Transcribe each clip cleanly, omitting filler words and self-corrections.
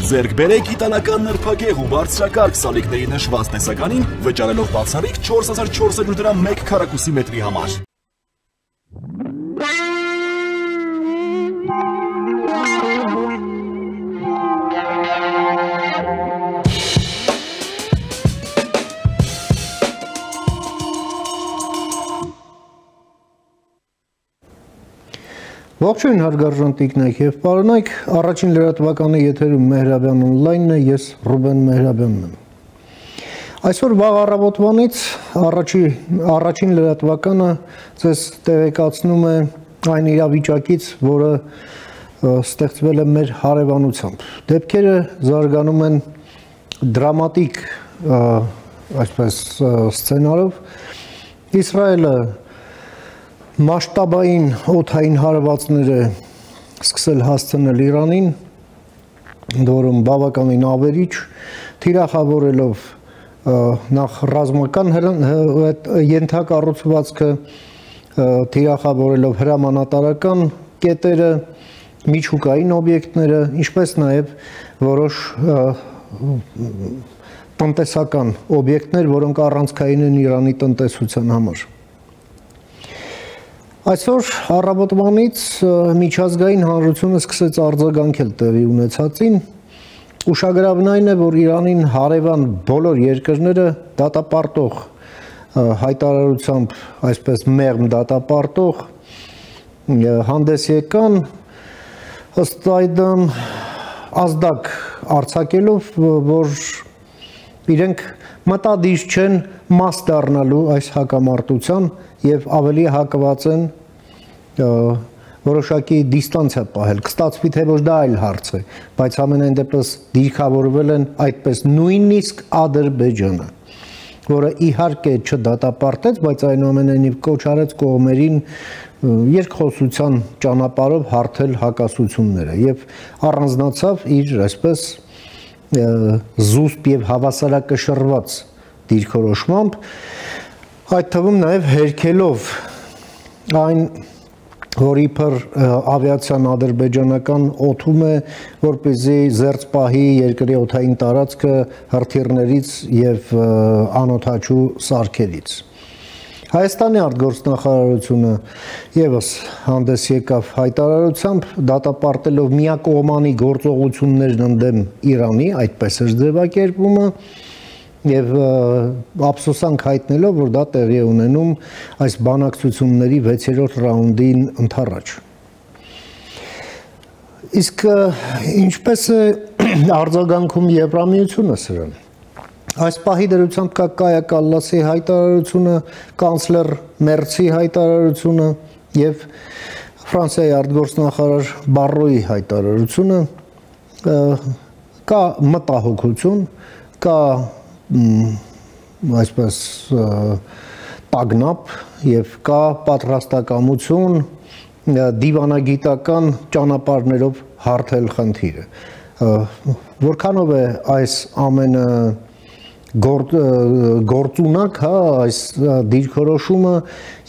Ձեռք բերեք իտալական նրբագեղ ու բարձրակարգ սալիկների նշված տեսականին, վճարելով բացառիկ 4400 դրամ 1 քառակուսի մետրի համար։ Ողջույն հարգարժան տիկնայք եւ պարոնայք, առաջին լրատվականի եթերում Մեհրաբյան օնլայնն է, ես Ռուբեն Մեհրաբյանն եմ։ Այսօր վաղ առավոտվանից առաջին լրատվականը ձեզ տեղեկացնում է այն իրավիճակից, որը ստեղծվել է մեր հարևանությամբ։ Դեպքերը զարգանում են դրամատիկ այսպես սցենարով։ Իսրայելը մասշտաբային օդային հարվածներ է սկսել հասցնել Իրանին, որում բավականին ավերիչ, թիրախավորելով նախ ռազմական ենթակառուցվածքը, թիրախավորելով հրամանատարական կետերը, միջուկային օբյեկտները, ինչպես նաև որոշ տնտեսական օբյեկտներ, որոնք առանցքային են Իրանի տնտեսության համար։ Այսօր առավոտվանից միջազգային հանրությունը սկսեց արձագանքել տեղի ունեցածին, ուշագրավն այն է, որ Իրանին հարևան բոլոր երկրները դատապարտող հայտարարությամբ, այսպես մեղմ դատապարտող հանդես եկան, ըստ այդմ ազդակ արձակելով, որ իրենք մտադիր չեն մաս դառնալու այս հակամարտության եւ ավելի հակված են որոշակի դիստանցիա պահել, կստացվի թե ոչ դա այլ հարց է, բայց ամենայն դեպս դիրքավորվել են այդպես նույնիսկ Ադրբեջանը, որը իհարկե չդատապարտեց, բայց այնուամենայնիվ կոչ արեց կողմերին երկխոսության ճանապարհով հարթել հակասությունները եւ առանձնացավ իր այսպես զուսպ եւ հավասարակշռված դիրքորոշմամբ, այդ թվում նաև հերքելով այն, որ իբր ավիացիան ադրբեջանական օդում է, որպեսզի զերծ պահի երկրի օդային տարածքը հրթիռներից եւ անօդաչու սարքերից։ Հայաստանի արտգործնախարարությունը եւս հանդես եկավ հայտարարությամբ, դատապարտելով միակողմանի գործողություններն ընդդեմ Իրանի, այդպես էր ձևակերպումը, եւ ափսոսանք հայտնելով, որ դա տեղի է ունենում այս բանակցությունների 6-րդ ռաունդին ընդառաջ։ Իսկ ինչպես է արձագանքում Եվրամիությունը սրան։ Այս պահի դրությամբ կա Կայա Կալլասի հայտարարությունը, կանցլեր Մերցի հայտարարությունը եւ Ֆրանսիայի արտգործնախարար Բարրոյի հայտարարությունը, կա մտահոգություն, կա այսպես տագնապ եւ կա պատրաստակամություն դիվանագիտական ճանապարհներով հարթել խնդիրը։ Որքանով է այս ամենը գործունակ, հա, այս դիրքորոշումը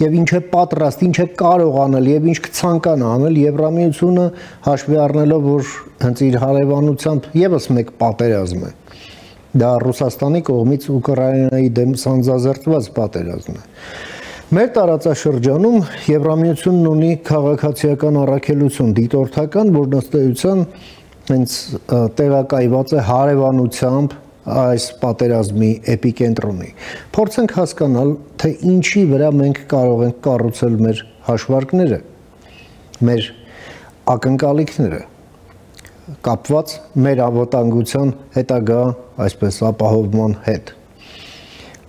եւ ինչ է պատրաստ, ինչ է կարող անել եւ ինչ կցանկանա անել Եվրամիությունը, հաշվի առնելով, որ հենց իր հարևանությամբ եւս մեկ պատերազմ է։ Դա Ռուսաստանի կողմից Ուկրաինայի դեմ սանձազերծված պատերազմ է։ Մեր տարածաշրջանում Եվրամիությունն ունի քաղաքացիական առաքելություն դիտորդական, որն ըստ էության հենց տեղակայված է հարևանությամբ այս պատերազմի էպիկենտրոնի։ Փորձենք հասկանալ, թե ինչի վրա մենք կարող ենք կառուցել մեր հաշվարկները, մեր ակնկալիքները, կապված մեր անվտանգության հետագա այսպես ապահովման հետ։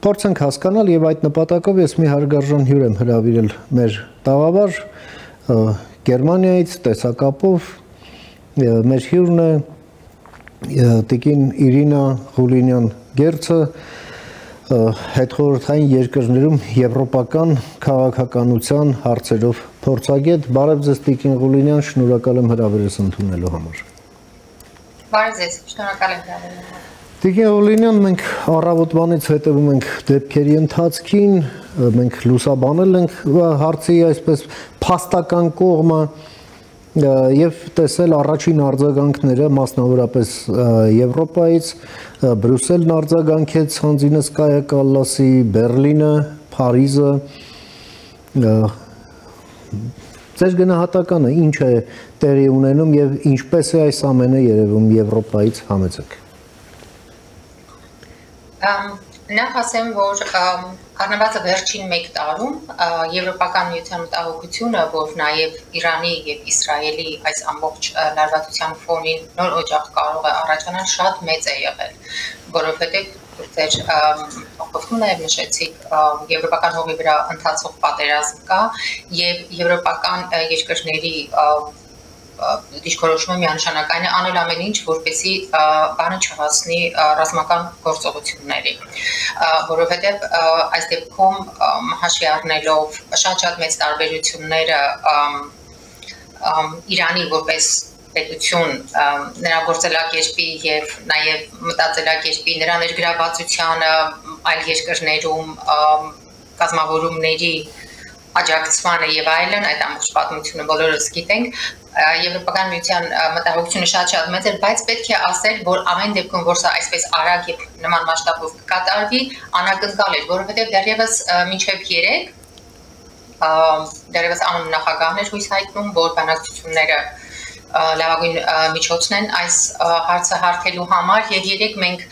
Փորձենք հասկանալ եւ այդ նպատակով ես մի հարգարժան հյուր եմ հրավիրել մեր տաղավար Գերմանիայից տեսակապով, մեր հյուրն է տիկին Իրինա Ղուլինյան Գերցը, հետխորհրդային երկրներում եվրոպական քաղաքականության հարցերով փորձագետ։ Բարև ձեզ տիկին Ղուլինյան, շնորհակալ եմ հրավերս ընդունելու համար։ Բարև ձեզ, շնորհակալ եմ հրավերելու համար։ Տիկին Ղուլինյան, մենք առավոտվանից հետևում ենք դեպքերի ընթացքին, մենք լուսաբանել ենք հարցի այսպես փաստական կողմը, եւ տեսել առաջին արձագանքները մասնավորապես Եվրոպայից, Բրյուսելն արձագանքեց Հանձինսկայա Կալլասի, Բերլինը, Փարիզը Ձեր գնահատականը ինչ է տեղի ունենում եւ ինչպես է այս ամենը երևում Եվրոպայից համեցեք Նախ ասեմ, որ առնվազն վերջին 1 տարում Եվրոպական միության մտահոգությունը, որ նաև Իրանի եւ Իսրայելի այս ամբողջ լարվածության ֆոնին նոր օջախ կարող է առաջանալ, շատ մեծ է եղել, որովհետեւ ձեր խոսքում նաև նշեցիք Եվրոպական հողի վրա ընթացող պատերազմ կա եւ եվրոպական երկրների դիրքորոշումը միանշանական է անել ամեն ինչ, որպեսզի բանը չհասնի ռազմական գործողությունների, որովհետև այս դեպքում հաշվի առնելով շատ մեծ տարբերությունները Իրանի որպես պետություն, նրա գործելակերպի եւ նաեւ մտածելակերպի, նրա ներգրավվածությանը այլ երկրներում կազմավորումների աջակցմանը եւ այլն, այդ ամբողջ պատմությունը բոլորս գիտենք, Եվրոպական միության մտահոգությունը շատ մեծ էր, բայց պետք է ասել, որ ամեն դեպքում, որ սա այսպես արագ եւ նման մասշտաբով կկատարվի, անակնկալ էր, որովհետեւ դեռևս մինչեւ 3 դեռևս անուն նախագահն էր հույս հայտնում, որ բանակցությունները լավագույն միջոցն են այս հարցը հարթելու համար եւ 3 մենք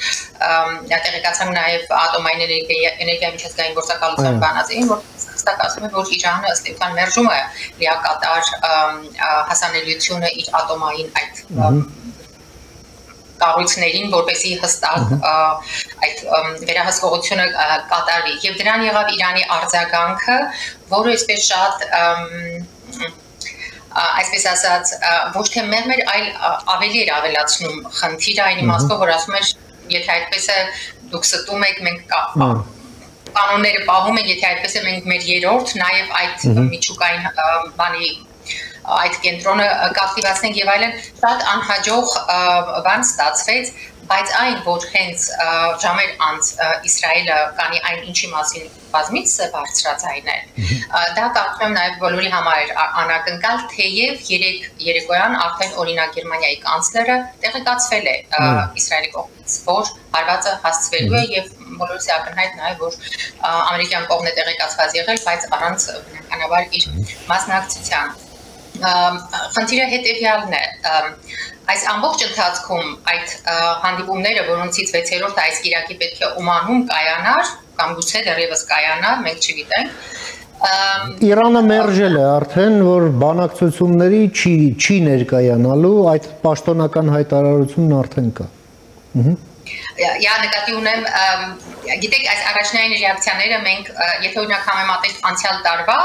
տեղեկացանք նաեւ ատոմային էներգիայի միջազգային գործակալության բանաձևին, որ հստակ ասում է, որ Իրանը ըստ էության մերժում է լիակատար հասանելիությունը իր ատոմային այդ կառույցներին, որպեսզի հստակ այդ վերահսկողությունը կատարվի եւ դրան եղավ Իրանի արձագանքը, որը այսպես շատ այսպես ասած ոչ թե մեղմեր, այլ ավելի էր ավելացնում խնդիրը այն իմաստով, որ ասում էր, եթե այդպես է դուք ստում եք, մենք կանոնները պահում են, եթե այդպես է մենք մեր երրորդ, նաև այդ միջուկային բանի այդ կենտրոնը կակտիվացնենք եւ այլն, շատ անհաջող բան ստացվեց, բայց այն, որ հենց ժամեր անց Իսրայելը կանի այն ինչի մասին բազմից է բարձրացային է, դա կարծում եմ նաև բոլորի համար անակնկալ, թեև երեկոյան արդեն օրինակ Գերմանիայի կանցլերը տեղեկացվել է Իսրայելի կողմից, որ հարվածը հասցվելու է եւ բոլորս է ակնհայտ նաև, որ ամերիկյան կողմն է տեղեկացված եղել, բայց առանց բնականաբար իր մասնակցության Խնդիրը հետևյալն է, այս ամբողջ ընթացքում այդ հանդիպումները, որոնցից 6-րդ այս կիրակի պետք է Օմանում կայանար, կամ գուցե դեռևս կայանա, մենք չգիտենք։ Իրանը մերժել է արդեն, որ բանակցությունների չի ներկայանալու, այդ պաշտոնական հայտարարությունն արդեն կա։ Յա նկատի ունեմ, գիտեք, այս առաջնային ռեակցիաները մենք, եթե օրինակ համեմատենք անցյալ տարվա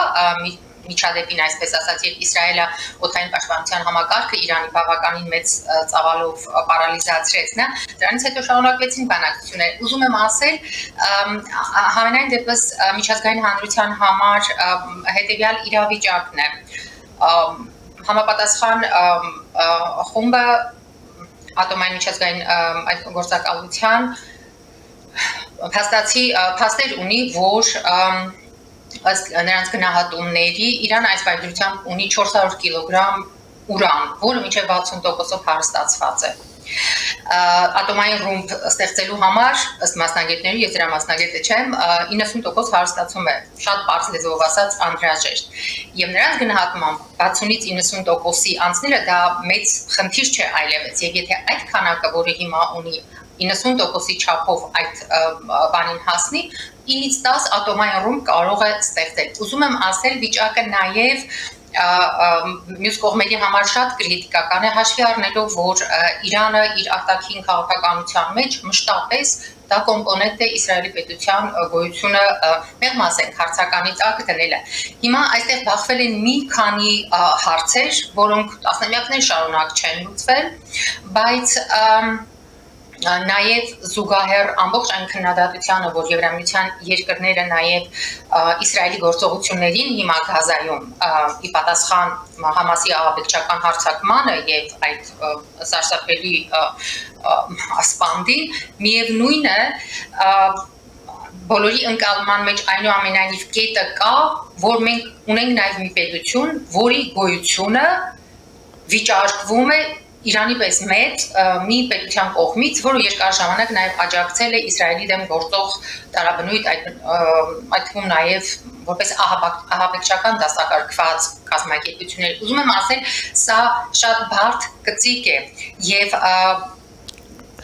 միջադեպին, այսպես ասած, երբ Իսրայելը օդային պաշտպանության համակարգը Իրանի բավականին մեծ ծավալով պարալիզացրեց, դրանից հետո շարունակվեցին բանակցություններ։ Ուզում եմ ասել, համենայն դեպս միջազգային հանրության համար հետևյալ իրավիճակն է։ Համապատասխան խումբը ատոմային միջազգային այդ գործակալության փաստեր ունի, որ ըստ նրանց գնահատումների Իրանը այս վայրդրությամբ ունի 400 կիլոգրամ ուրան, որը մինչև 60%-ով հարստացված է։ Ատոմային ռումբ ստեղծելու համար, ըստ մասնագետների, ես դրա մասնագետը չեմ, 90% հարստացում է, շատ պարզ լեզվով ասած անհրաժեշտ։ Եվ նրանց գնահատմամբ 60-ից 90%-ի անցնելը դա մեծ խնդիր չէ այլևս, եւ եթե այդ քանակը, որը հիմա ունի 90%-ի չափով այդ բանին հասնի, 9-ից 10 ատոմային ռումբ կարող է ստեղծել։ Ուզում եմ ասել, վիճակը նաև մյուս կողմերի համար շատ կրիտիկական է, հաշվի առնելով, որ Իրանը իր արտաքին քաղաքականության մեջ մշտապես դա կոմպոնենտ է Իսրայելի պետության գոյությունը, մեղմ ասենք, հարցականի տակ դնելը։ Հիմա այստեղ բախվել են մի քանի հարցեր, որոնք տասնամյակներ շարունակ չեն լուծվել, բայց նաև զուգահեռ ամբողջ այն քննադատությանը, որ Եվրամիության երկրները նաև Իսրայելի գործողություններին հիմա Գազայում ի պատասխան Համասի ահաբեկչական հարձակմանը եւ այդ սարսափելի ասպանդին, միևնույն է բոլորի ընկալման մեջ այնուամենայնիվ կետը կա, որ մենք ունենք նաև մի պետություն, որի գոյությունը վիճարկվում է Իրանի պես մեծ մի պետության կողմից, որը երկար ժամանակ նաև աջակցել է Իսրայելի դեմ գործող տարաբնույթ այդ թվում նաև որպես ահաբեկչական դասակարգված կազմակերպություններ։ Ուզում եմ ասել, սա շատ բարդ գծիկ է եւ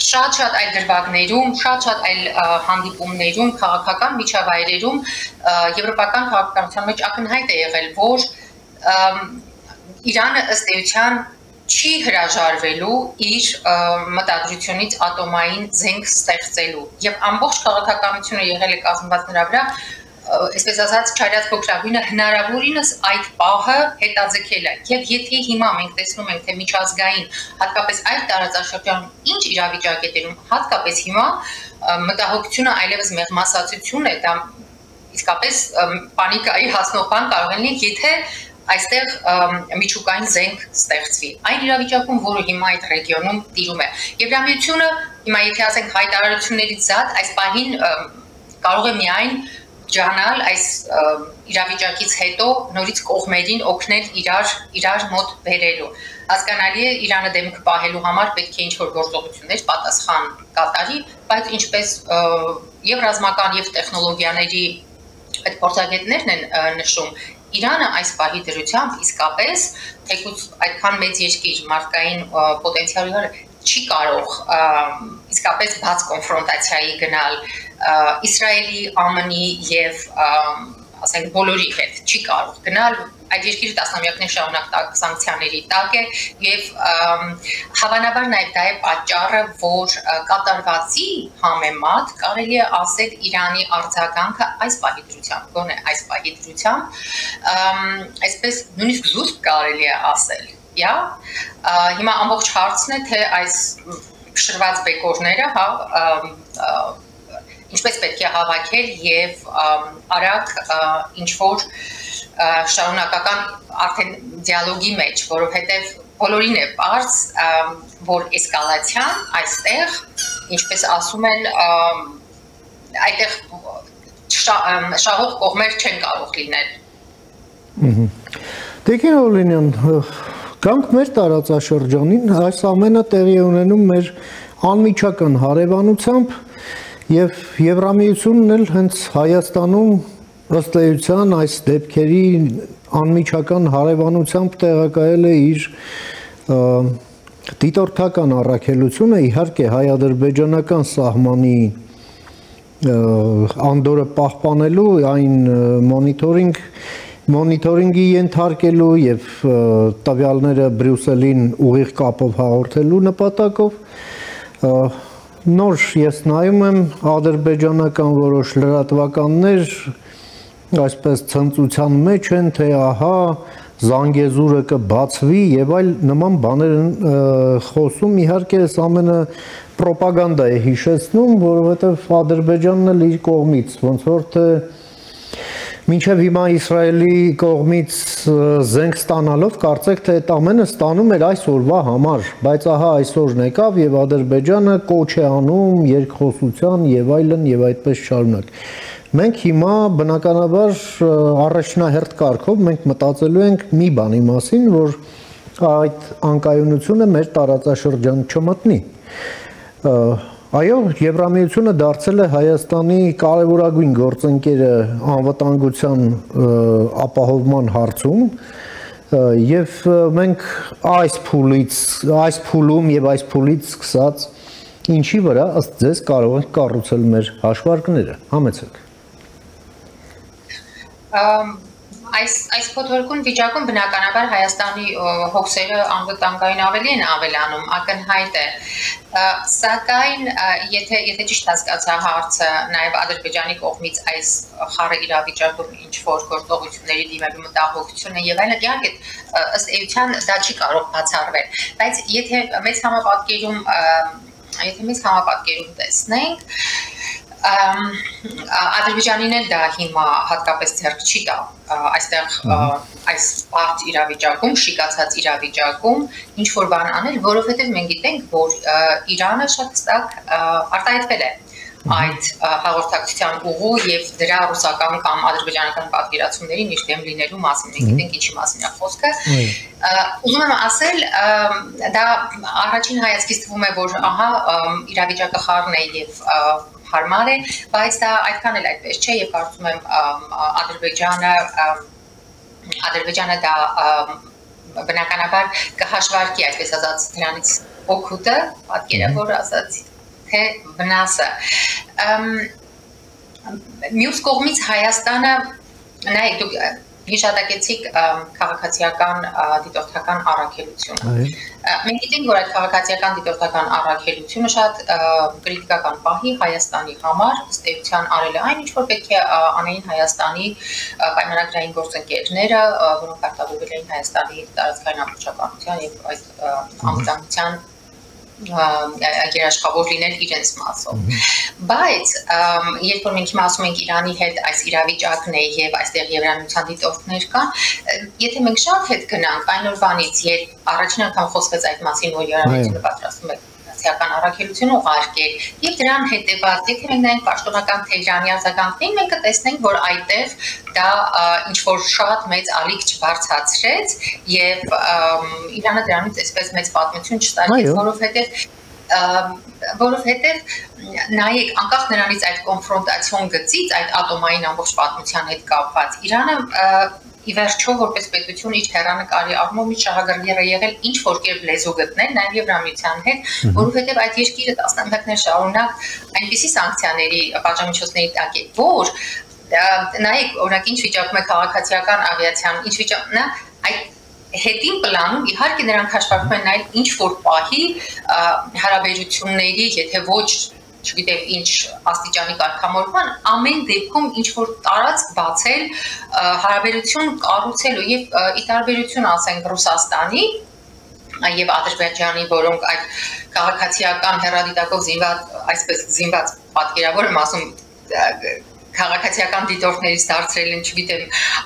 շատ այլ դրվագներում, շատ այլ հանդիպումներում, քաղաքական միջավայրերում եվրոպական քաղաքականության մեջ ակնհայտ է եղել, որ Իրանը ըստ էության չի հրաժարվելու իր մտադրությունից ատոմային զենք ստեղծելու եւ ամբողջ քաղաքականությունը եղել է կազմված նրա վրա, այսպես ասած, չարյաց փոքրագույնը հնարավորինս այդ պահը հետաձգել է եւ եթե հիմա մենք տեսնում ենք թե միջազգային, հատկապես այլ տարածաշրջանում ինչ իրավիճակ է տերում, հատկապես հիմա մտահոգությունը այլևս մեղմասացություն է, դա իսկապես պանիկայի հասնող բան կարող է լինել, եթե այստեղ միջուկային զենք ստեղծվի։ Այն իրավիճակում, որը հիմա այդ ռեգիոնում տիրում է։ Եվրամիությունը հիմա եթե ասենք հայտարարություններից զատ այս պահին կարող է միայն ջանալ այս իրավիճակից հետո նորից կողմերին օգնել իրար մոտ բերելու։ Հասկանալի է Իրանը դեմք պահելու համար պետք է ինչ-որ գործողություններ պատասխան կատարի, բայց ինչպես եւ ռազմական եւ տեխնոլոգիաների այդ փորձագետներն են նշում, Իրանը այս պահի դրությամբ իսկապես թեկուզ այդքան մեծ երկիր մարդկային պոտենցիալը չի կարող իսկապես բաց կոնֆրոնտացիայի գնալ Իսրայելի, ԱՄՆ-ի եւ ասենք բոլորի հետ չի կարող գնալ այդ երկիրը տասնամյակներ շարունակ սանկցիաների տակ է եւ հավանաբար նաեւ դա է պատճառը, որ կատարվածի համեմատ կարելի է ասել Իրանի արձագանքը այս պահի դրությամբ, գոնե այս պահի դրությամբ, այսպես նույնիսկ զուսպ կարելի է ասել, յա հիմա ամբողջ հարցն է թե այս փշրված բեկորները, ինչպես պետք է հավաքել եւ արագ ինչ որ շարունակական արդեն դիալոգի մեջ, որովհետեւ բոլորին է պարզ, որ էսկալացիան այստեղ, ինչպես ասում են, այդտեղ շահող կողմեր չեն կարող լինել։ Տիկին Օլինյան, գանք մեր տարածաշրջանին, այս ամենը տեղի ունենում մեր անմիջական հարևանությամբ եւ Եվրամիությունն էլ հենց Հայաստանում ըստ էության այս դեպքերի անմիջական հարևանությամբ տեղակայել է իր դիտորդական առաքելությունը, իհարկե հայ-ադրբեջանական սահմանի անդորը պահպանելու, այն մոնիտորինգի ենթարկելու եւ տվյալները Բրյուսելին ուղիղ կապով հաղորդելու նպատակով նոր ես նայում եմ ադրբեջանական որոշ լրատվականներ այսպես ցնծության մեջ են, թե ահա Զանգեզուրը կբացվի եւ այլ նման բաներ են խոսում, իհարկե այս ամենը պրոպագանդա է հիշեցնում, որովհետեւ Ադրբեջանն էլ իր կողմից ոնց որ թե մինչև հիմա Իսրայելի կողմից զենք ստանալով կարծեք թե այդ ամենը ստանում էր այսօրվա համար, բայց ահա այսօրն եկավ եւ Ադրբեջանը կոչ է անում երկխոսության եւ այլն եւ այդպես շարունակ։ Մենք հիմա բնականաբար առաջնահերթ կարգով մենք մտածելու ենք մի բանի մասին, որ այդ անկայունությունը մեր տարածաշրջան չմտնի։ Այո, Եվրամիությունը դարձել է Հայաստանի կարևորագույն գործընկերը անվտանգության ապահովման հարցում եւ մենք այս փուլում եւ այս փուլից սկսած ինչի վրա ըստ ձեզ կարող ենք կառուցել մեր հաշվարկները, համեցեք։ Այս փոթորկուն վիճակում բնականաբար Հայաստանի հոգսերը անվտանգային ավելի են ավելանում, ակնհայտ է, սակայն եթե ճիշտ հասկացա հարցը, նաև Ադրբեջանի կողմից այս խառը իրավիճակում ինչ-որ գործողությունների դիմելու մտահոգությունը եւ այլն, իհարկե ըստ էության դա չի կարող բացառվել, բայց եթե մեծ համապատկերում տեսնենք, Ադրբեջանին էլ դա հիմա հատկապես ձեռք չի տա այստեղ այս բարդ իրավիճակում, շիկացած իրավիճակում ինչ որ բան անել, որովհետև մենք գիտենք, որ Իրանը շատ հստակ արտահայտվել է այդ հաղորդակցության ուղու եւ դրա ռուսական կամ ադրբեջանական պատկերացումների նիշտեմ լինելու մասին։ Մենք գիտենք ինչի մասին է խոսքը։ Ուզում եմ ասել, դա առաջին հայացքից թվում է, որ ահա իրավիճակը խառն է եւ հարմար է, բայց դա այդքան էլ այդպես չէ եւ կարծում եմ Ադրբեջանը դա բնականաբար կհաշվարկի այսպես ասած դրանից օգուտը, պատկերը, որ ասած թե վնասը։ Մյուս կողմից Հայաստանը, նայեք, դուք հիշատակեցիք քաղաքացիական դիտորդական առաքելությունը։ Մենք գիտենք, որ այդ քաղաքացիական դիտորդական առաքելությունը շատ կրիտիկական պահի Հայաստանի համար, ըստ էության արել է այն, ինչ որ պետք է անեին Հայաստանի պայմանագրային գործընկերները, որոնք արտադրվել էին Հայաստանի տարածքային ամբողջականության եւ այդ անվտանգության երաշխավոր լինել իրենց մասով։ Բայց երբ որ մենք հիմա ասում ենք Իրանի հետ այս իրավիճակն է եւ այստեղ Եվրամիության դիտորդներ կան, եթե մենք շատ հետ գնանք այն օրվանից, երբ առաջին անգամ խոսվեց այդ մասին, որ Եվրամիությունը պատրաստում է քաղաքացիական առաքելություն ուղարկել, եւ դրան հետեւած, եթե մենք նայենք պաշտոնական Թեհրանի արձագանքներին, մենք կտեսնենք, որ այդտեղ դա ինչ որ շատ մեծ ալիք չբարձրացրեց եւ Իրանը դրանից այսպես մեծ պատմություն չստացեց, որովհետեւ նայեք, անկախ նրանից այդ կոնֆրոնտացիոն գծից, այդ ատոմային ամբողջ պատմության հետ կապված, Իրանը ի վերջո որպես պետություն իր հեռանկարի առումով մի շահագրգիռ է եղել ինչ որ կերպ լեզու գտնել նաև Եվրամիության հետ, որովհետև այդ երկիրը տասնամյակներ շարունակ այնպիսի սանկցիաների պատժամիջոցների տակ է, որ նայեք, օրինակ ինչ վիճակում է քաղաքացիական ավիացիան, ինչ վիճակն է, այդ հետին պլանում իհարկե նրանք հաշվարկում են նաև ինչ որ պահի հարաբերությունների, եթե ոչ չգիտեմ ինչ աստիճանի կարգամորման, ամեն դեպքում ինչ որ տարածք բացել, հարաբերություն կառուցելու եւ ի տարբերություն ասենք Ռուսաստանի եւ Ադրբեջանի, որոնք այդ քաղաքացիական հեռադիտակով զինված, այսպես զինված պատկերավոր եմ ասում, քաղաքացիական դիտորդներից դարձրել են, չգիտեմ,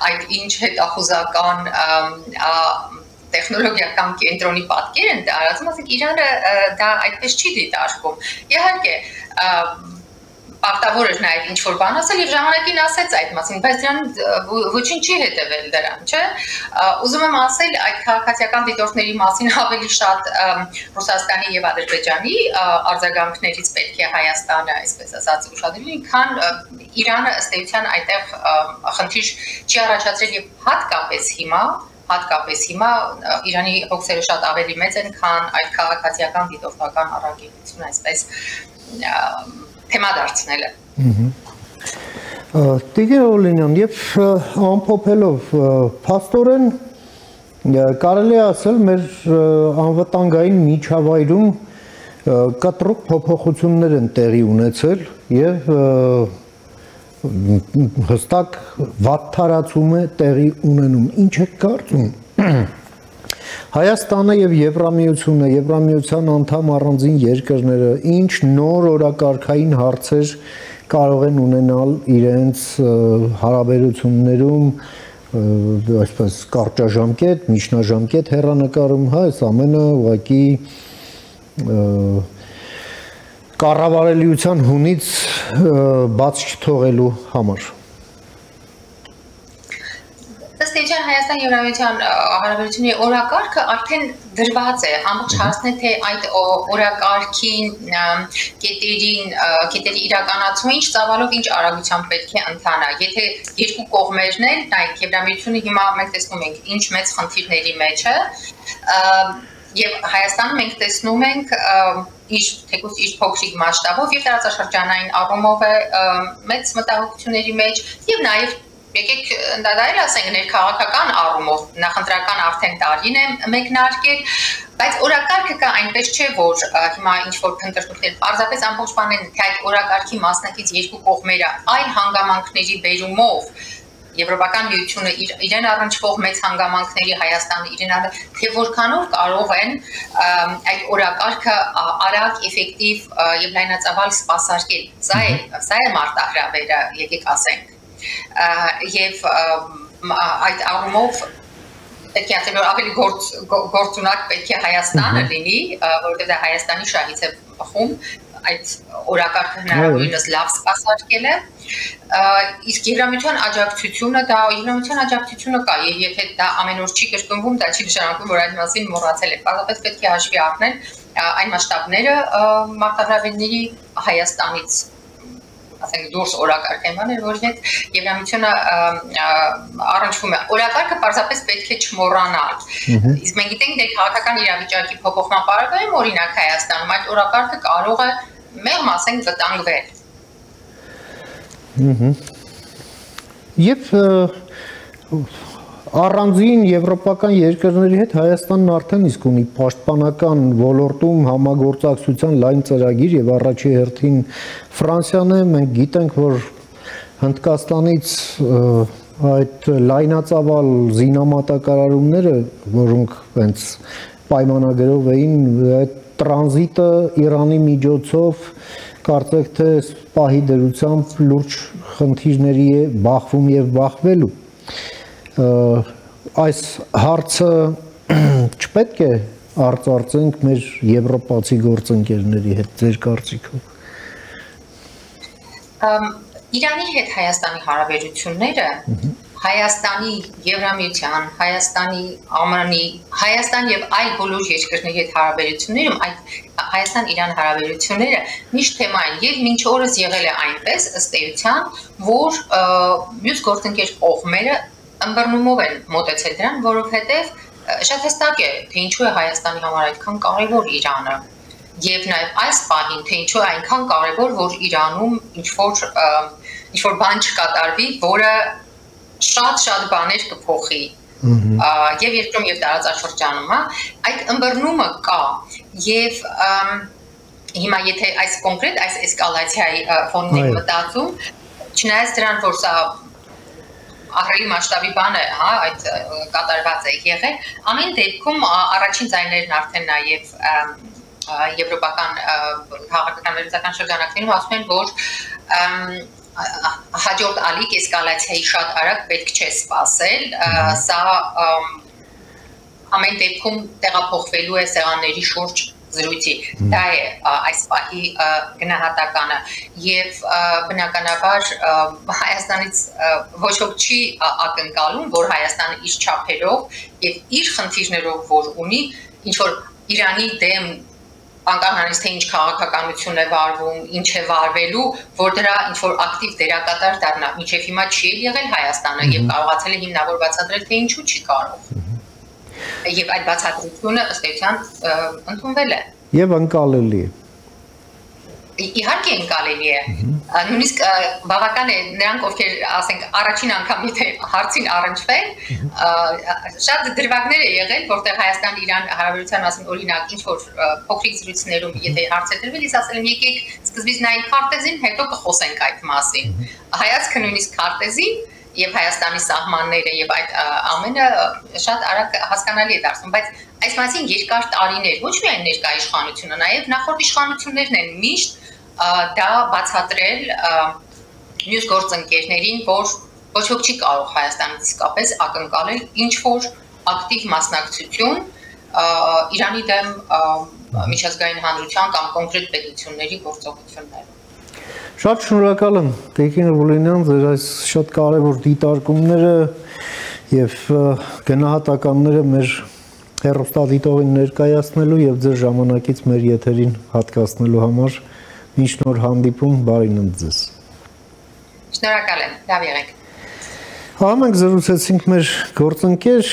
այդ ինչ հետախուզական տեխնոլոգիական կենտրոնի պատկեր են տարածում, ասենք Իրանը դա այդպես չի դիտարկում։ Իհարկե, պարտավոր էր նաև ինչ-որ բան ասել եւ ժամանակին ասեց այդ մասին, բայց դրան ոչինչ չի հետևել դրան, չէ՞։ Ուզում եմ ասել, այդ քաղաքացիական դիտորդների մասին ավելի շատ Ռուսաստանի եւ Ադրբեջանի արձագանքներից պետք է Հայաստանը, այսպես ասած, ուշադրի, քան Իրանը ըստ էության այդտեղ խնդիր չի առաջացրել եւ հատկապես հիմա Իրանի հոգսերը շատ ավելի մեծ են, քան այդ քաղաքացիական դիտորդական առաքելությունը այսպես թեմա դարձնելը։ Տիգր Օլինյան, եւ ամփոփելով փաստորեն կարելի է ասել մեր անվտանգային միջավայրում կտրուկ փոփոխություններ են տեղի ունեցել եւ հստակ վատթարացում է տեղի ունենում։ Ինչ է կարծում Հայաստանը եւ Եվրամիությունը, Եվրամիության անդամ առանձին երկրները ինչ նոր օրակարգային հարցեր կարող են ունենալ իրենց հարաբերություններում, այսպես կարճաժամկետ, միջնաժամկետ հեռանկարում, հա, այս ամենը ուղղակի կառավարելիության հունից բաց չթողելու համար։ Ըստ էության Հայաստան-Եվրամիության հարաբերությունների օրակարգը արդեն դրված է, ամբողջ հարցն է, թե այդ օրակարգին, կետերի իրականացումը ինչ ծավալով, ինչ արագությամբ պետք է ընթանա։ Եթե երկու կողմերն են, նայեք, Եվրամիությունը հիմա մենք տեսնում ենք ինչ մեծ խնդիրների մեջ է, եւ Հայաստանում մենք տեսնում ենք թեկուզ իր փոքրիկ մասշտաբով եւ տարածաշրջանային առումով է մեծ մտահոգությունների մեջ եւ նաեւ եկեք դա էլ ասենք ներքաղաքական առումով նախընտրական արդեն տարին է մեկնարկել, բայց օրակարգը կա այնպես չէ, որ հիմա ինչ որ քննարկումներ պարզապես ամբողջ բանն է, թե այդ օրակարգի մասնակից երկու կողմերը այլ հանգամանքների բերումով Եվրոպական միությունը իրեն առնչվող մեծ հանգամանքների Հայաստանը իրեն թե որքանով կարող են այդ օրակարգը արագ, էֆեկտիվ եւ լայնածավալ սպասարկել։ Սա է մարտահրավերը, եկեք ասենք։ Եվ այդ առումով պետք է ասեմ, որ ավելի գործունակ պետք է Հայաստանը լինի, որովհետեւ դա Հայաստանի շահից է բխում այդ օրակարգը հնարավորինս լավ սպասարկել է իսկ Եվրամիության աջակցությունը դա Եվրամիության աջակցությունը կա եւ եթե դա ամեն օր չի կրկնվում դա չի նշանակում որ այդ մասին մոռացել է պարզապես պետք է հաշվի առնել այն մասշտաբները մարտահրավերների Հայաստանից ասենք դուրս օրակարգ են բաներ, որի հետ Եվրամիությունը առնչվում է։ Օրակարգը պարզապես պետք է չմոռանալ։ Իսկ մենք գիտենք, որ քաղաքական իրավիճակի փոփոխման պարագայում օրինակ Հայաստանում այդ օրակարգը կարող է մեղմ ասենք վտանգվել։ Եվ առանձին եվրոպական երկրների հետ Հայաստանն արդեն իսկ ունի պաշտպանական ոլորտում համագործակցության լայն ծրագիր եւ առաջի հերթին Ֆրանսիան է մենք գիտենք որ Հնդկաստանից այդ լայնածավալ զինամատակարարումները որոնք հենց պայմանագրով էին այդ տրանզիտը Իրանի միջոցով կարծեք թե պահի դրությամբ լուրջ խնդիրների է բախվում եւ բախվելու այս հարցը չպետք է արծարծենք մեր եվրոպացի գործընկերների հետ ձեր կարծիքով Իրանի հետ Հայաստանի հարաբերությունները Հայաստանի Եվրամիության, Հայաստանի ԱՄՆ-ի, Հայաստան եւ այլ բոլոր երկրների հետ հարաբերություններում այդ Հայաստան-Իրան հարաբերությունները միշտ թեմա են եւ մինչ օրս եղել է այնպես ըստ էության, որ մյուս գործընկեր կողմերը ըմբռնումով են մոտեցել դրան, որովհետեւ շատ հստակ է, թե ինչու է Հայաստանի համար այդքան կարեւոր Իրանը եւ նաեւ այս պահին, թե ինչու է այնքան կարեւոր, որ Իրանում ինչ-որ բան չկատարվի, որը շատ բաներ կփոխի եւ երկրում եւ տարածաշրջանում, այդ ըմբռնումը կա եւ հիմա եթե այս կոնկրետ այս էսկալացիայի ֆոնին եք մտածում, չնայած դրան որ սա ահռելի մասշտաբի բան է, հա, այդ կատարված է եղել, ամեն դեպքում առաջին ձայներն արդեն նաեւ եվրոպական քաղաքական վերլուծական շրջանակներում ասում են, որ հաջորդ ալիք էսկալացիայի շատ արագ պետք չէ սպասել, սա ամեն դեպքում տեղափոխվելու է սեղանների շուրջ զրույցի, դա է այս պահի գնահատականը եւ բնականաբար Հայաստանից ոչ ոք չի ակնկալում, որ Հայաստանը իր չափերով եւ իր խնդիրներով որ ունի, ինչ որ Իրանի դեմ անկախանից թե ինչ քաղաքականություն է վարվում, ինչ է վարվելու, որ դրա ինչ-որ ակտիվ դերակատար դառնա, մինչև հիմա չի եղել Հայաստանը եւ կարողացել է հիմնավոր բացատրել, թե ինչու չի կարող։ Եվ այդ բացատրությունը ըստ էության ընդունվել է։ Եվ ընկալելի է։ Իհարկե ընկալելի է։ Նույնիսկ բավական է նրանք ովքեր ասենք առաջին անգամ եթե հարցին առնչվեն, շատ դրվագներ է եղել, որտեղ Հայաստան-Իրան հարաբերության մասին օրինակ ինչ որ փոքրիկ զրույցներում եթե հարց է դրվել, ես ասել եմ եկեք սկզբից նայենք քարտեզին, հետո կխոսենք այդ մասին։ Հայացքը նույնիսկ քարտեզին եւ Հայաստանի սահմանները եւ այդ ամենը շատ արագ հասկանալի է դարձնում, բայց այս մասին երկար տարիներ ոչ միայն ներկայ իշխանությունը, նաեւ նախորդ իշխանություններն են միշտ դա բացատրել մյուս գործընկերներին, որ ոչ ոք չի կարող Հայաստանից իսկապես ակնկալել ինչ որ ակտիվ մասնակցություն Իրանի դեմ միջազգային հանրության կամ կոնկրետ պետությունների գործողություններում։ Շատ շնորհակալ եմ Տիկին Ղուլինյան ձեր այս շատ կարևոր դիտարկումները եւ գնահատականները մեր հեռուստադիտողին ներկայացնելու եւ ձեր ժամանակից մեր եթերին հատկացնելու համար մինչ նոր հանդիպում բարինդ ձեզ։ Շնորհակալ եմ, լավ եղեք։ Մենք զրուցեցինք մեր գործընկեր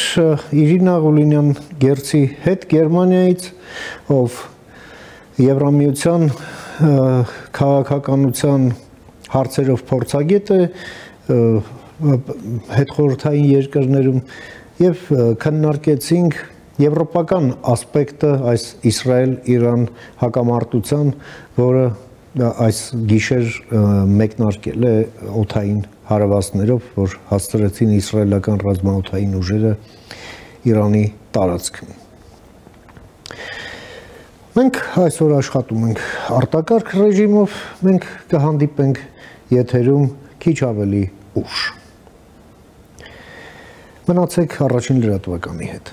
Իրինա Ղուլինյան Գերցի հետ Գերմանիայից, ով Եվրամիության քաղաքականության հարցերով փորձագետ է հետխորհրդային երկրներում եւ քննարկեցինք եվրոպական ասպեկտը այս Իսրայել-Իրան հակամարտության, որը այս գիշեր մեկնարկել է օդային հարվածներով, որ հասցրեցին իսրայելական ռազմաօդային ուժերը Իրանի տարածքում։ Մենք այսօր աշխատում ենք արտակարգ ռեժիմով, մենք կհանդիպենք եթերում քիչ ավելի ուշ։ Մնացեք առաջին լրատվականի հետ։